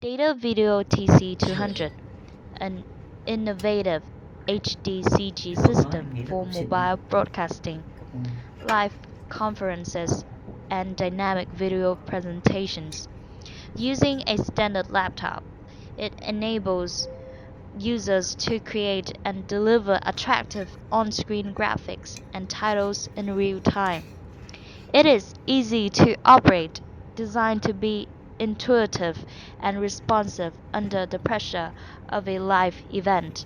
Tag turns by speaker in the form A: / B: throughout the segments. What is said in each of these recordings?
A: Datavideo TC-200, an innovative HD CG system for mobile broadcasting, live conferences, and dynamic video presentations. Using a standard laptop, it enables users to create and deliver attractive on-screen graphics and titles in real time. It is easy to operate, designed to be intuitive and responsive under the pressure of a live event.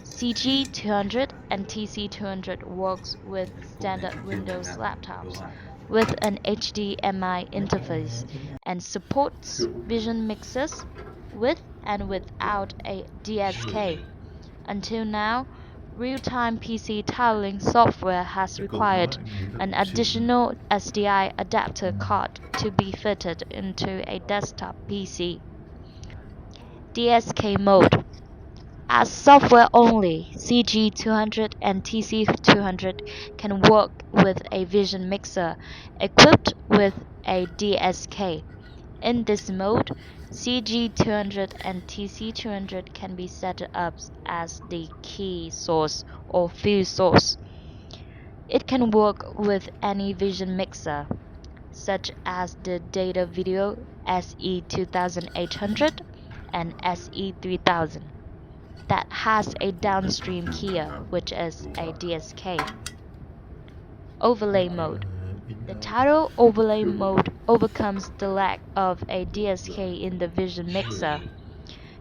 A: CG-200 and TC-200 works with standard Windows laptops with an HDMI interface and supports vision mixers with and without a DSK. Until now, real-time PC tiling software has required an additional SDI adapter card to be fitted into a desktop PC. DSK mode. As software only, CG-200 and TC-200 can work with a vision mixer equipped with a DSK. In this mode, CG-200 and TC-200 can be set up as the key source or field source. It can work with any vision mixer, such as the Datavideo SE2800 and SE3000, that has a downstream keyer, which is a DSK. Overlay mode. The title overlay mode overcomes the lack of a DSK in the vision mixer.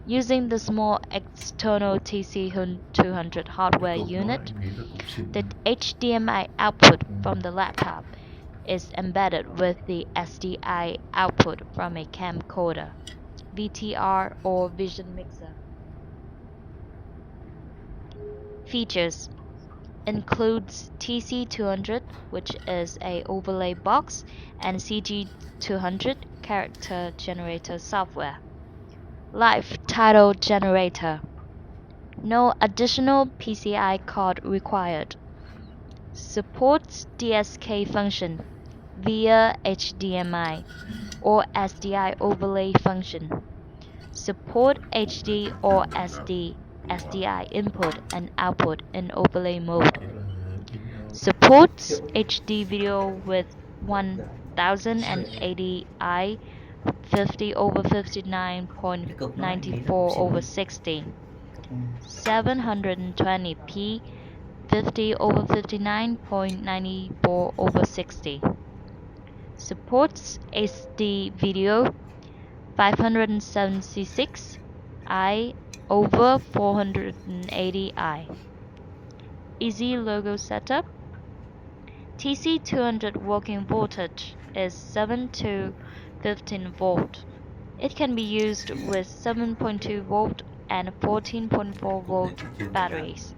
A: Using the small external TC-200 hardware unit, the HDMI output from the laptop is embedded with the SDI output from a camcorder, VTR, or vision mixer. Features includes TC-200, which is a overlay box, and CG-200 character generator software. Live title generator. No additional PCI card required. Supports DSK function via HDMI or SDI overlay function. Support HD or SDI input and output in overlay mode. Supports HD video with 1080i 50/59.94/60, 720p 50/59.94/60. Supports HD video 576i over 480i. Easy logo setup. TC-200 working voltage is 7 to 15 volt. It can be used with 7.2 volt and 14.4 volt batteries.